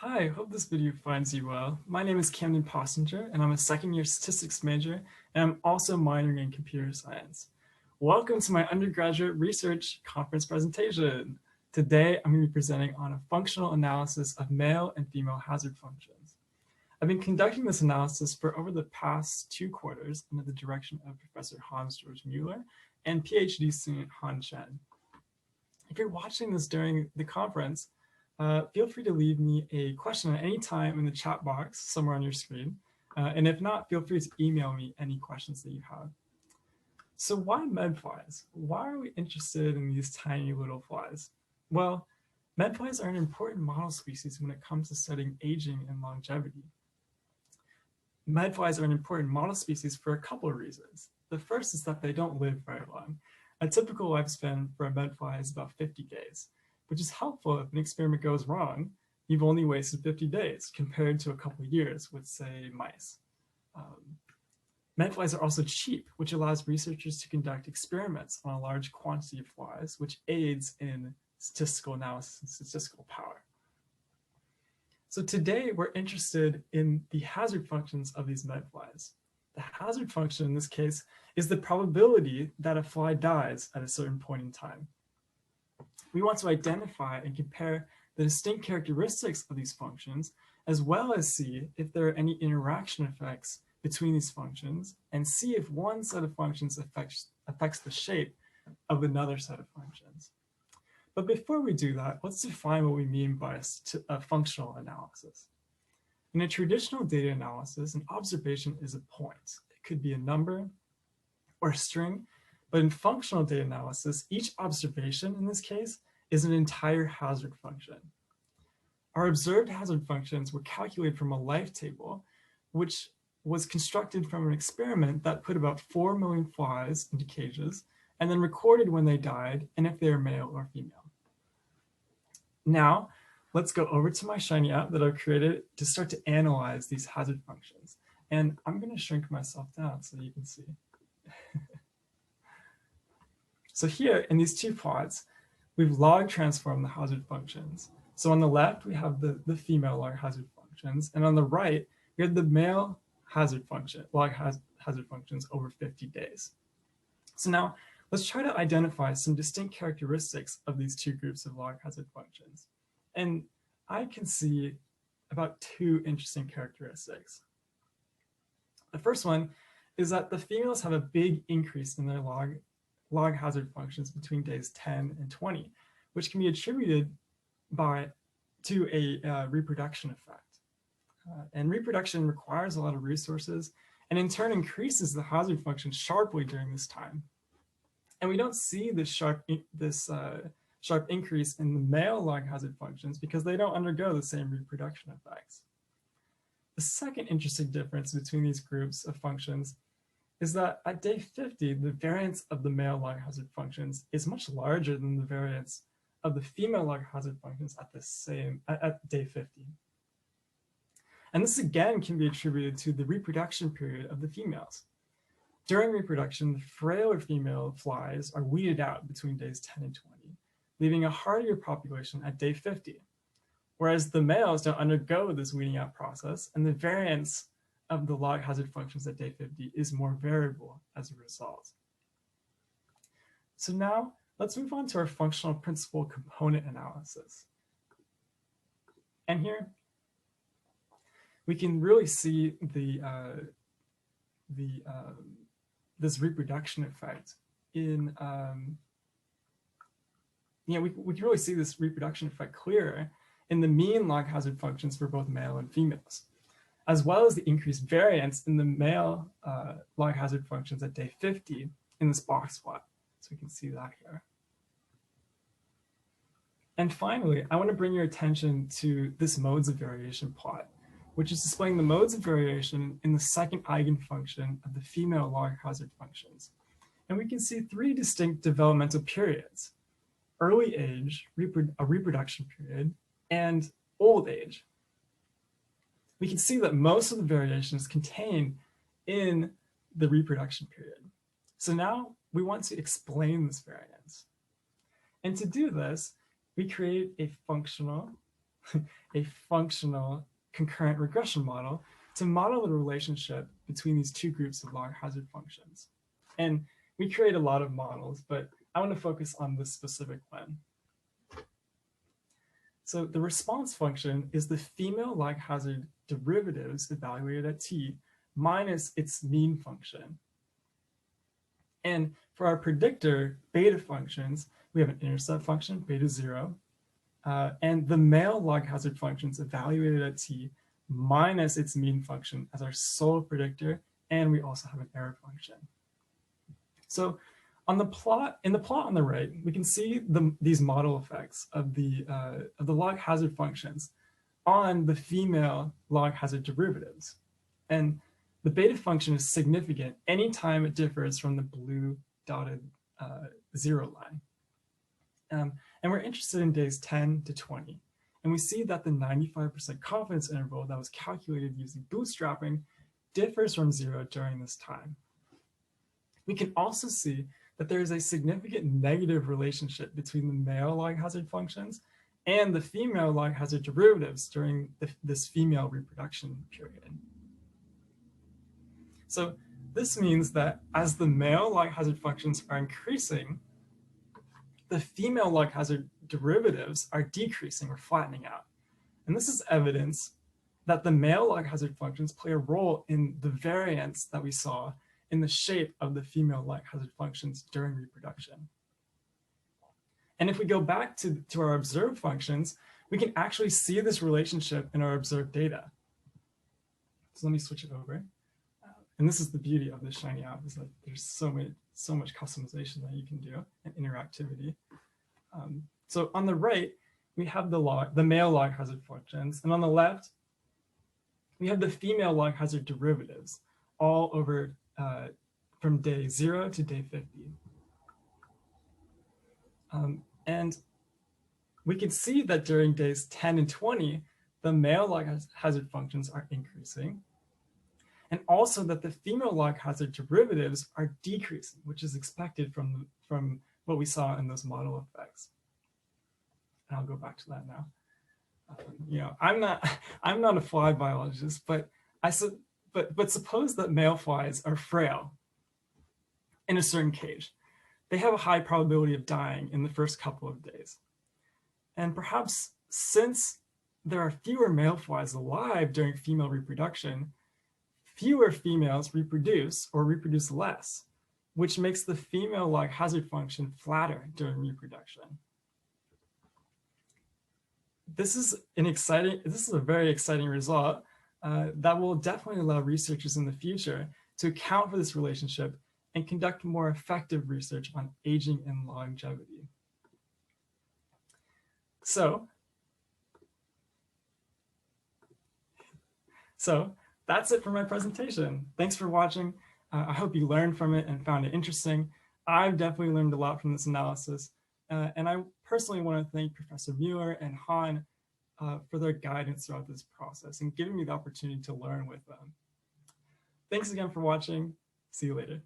Hi, hope this video finds you well. My name is Camden Postinger, and I'm a second-year statistics major, and I'm also minoring in computer science. Welcome to my undergraduate research conference presentation. Today, I'm going to be presenting on a functional analysis of male and female hazard functions. I've been conducting this analysis for over the past 2 quarters under the direction of Professor Hans-Georg Mueller and PhD student Han Chen. If you're watching this during the conference, feel free to leave me a question at any time in the chat box somewhere on your screen. And if not, feel free to email me any questions that you have. So why medflies? Why are we interested in these tiny little flies? Well, medflies are an important model species when it comes to studying aging and longevity. Medflies are an important model species for a couple of reasons. The first is that they don't live very long. A typical lifespan for a medfly is about 50 days. Which is helpful if an experiment goes wrong. You've only wasted 50 days compared to a couple of years with, say, mice. Medflies are also cheap, which allows researchers to conduct experiments on a large quantity of flies, which aids in statistical analysis and statistical power. So today we're interested in the hazard functions of these medflies. The hazard function in this case is the probability that a fly dies at a certain point in time. We want to identify and compare the distinct characteristics of these functions, as well as see if there are any interaction effects between these functions, and see if one set of functions affects the shape of another set of functions. But before we do that, let's define what we mean by a functional analysis. In a traditional data analysis, an observation is a point. It could be a number or a string. But in functional data analysis, each observation in this case is an entire hazard function. Our observed hazard functions were calculated from a life table, which was constructed from an experiment that put about 4 million flies into cages and then recorded when they died and if they were male or female. Now, let's go over to my Shiny app that I've created to start to analyze these hazard functions. And I'm going to shrink myself down so you can see. So here in these two plots, we've log transformed the hazard functions. So on the left, we have the female log hazard functions. And on the right, we have the male hazard function, hazard functions over 50 days. So now let's try to identify some distinct characteristics of these two groups of log hazard functions. And I can see about 2 interesting characteristics. The first one is that the females have a big increase in their log hazard functions between days 10 and 20, which can be attributed to a reproduction effect. And reproduction requires a lot of resources and in turn increases the hazard function sharply during this time. And we don't see this sharp increase in the male log hazard functions because they don't undergo the same reproduction effects. The second interesting difference between these groups of functions is that at day 50, the variance of the male log hazard functions is much larger than the variance of the female log hazard functions at day 50. And this again can be attributed to the reproduction period of the females. During reproduction, the frailer female flies are weeded out between days 10 and 20, leaving a hardier population at day 50, whereas the males don't undergo this weeding out process, and the variance of the log hazard functions at day 50 is more variable as a result. So now let's move on to our functional principal component analysis. And here we can really see this reproduction effect in, we can really see this reproduction effect clearer in the mean log hazard functions for both male and females, as well as the increased variance in the male log hazard functions at day 50 in this box plot. So we can see that here. And finally, I want to bring your attention to this modes of variation plot, which is displaying the modes of variation in the second eigenfunction of the female log hazard functions. And we can see 3 distinct developmental periods: early age, a reproduction period, and old age. We can see that most of the variation is contained in the reproduction period. So now we want to explain this variance. And to do this, we create a functional a functional concurrent regression model to model the relationship between these two groups of log hazard functions. And we create a lot of models, but I want to focus on this specific one. So the response function is the female log hazard derivatives evaluated at t minus its mean function. And for our predictor beta functions, we have an intercept function, beta 0, and the male log hazard functions evaluated at t minus its mean function as our sole predictor, and we also have an error function. So on the plot, in the plot on the right, we can see these model effects of the log hazard functions on the female log hazard derivatives. And the beta function is significant anytime it differs from the blue dotted 0 line. And we're interested in days 10 to 20. And we see that the 95% confidence interval that was calculated using bootstrapping differs from 0 during this time. We can also see that there is a significant negative relationship between the male log hazard functions and the female log hazard derivatives during this female reproduction period. So this means that as the male log hazard functions are increasing, the female log hazard derivatives are decreasing or flattening out. And this is evidence that the male log hazard functions play a role in the variance that we saw in the shape of the female log hazard functions during reproduction. And if we go back to our observed functions, we can actually see this relationship in our observed data. So let me switch it over. And this is the beauty of this Shiny app, is that there's so much customization that you can do and interactivity. So on the right, we have the male log hazard functions, and on the left, we have the female log hazard derivatives, all over from day 0 to day 50. And we can see that during days 10 and 20, the male log hazard functions are increasing, and also that the female log hazard derivatives are decreasing, which is expected from what we saw in those model effects. And I'll go back to that now. You know, I'm not a fly biologist, but suppose that male flies are frail in a certain cage. They have a high probability of dying in the first couple of days. And perhaps since there are fewer male flies alive during female reproduction, fewer females reproduce or reproduce less, which makes the female log hazard function flatter during reproduction. This is a very exciting result that will definitely allow researchers in the future to account for this relationship and conduct more effective research on aging and longevity. So that's it for my presentation. Thanks for watching. I hope you learned from it and found it interesting. I've definitely learned a lot from this analysis. And I personally want to thank Professor Mueller and Han for their guidance throughout this process and giving me the opportunity to learn with them. Thanks again for watching. See you later.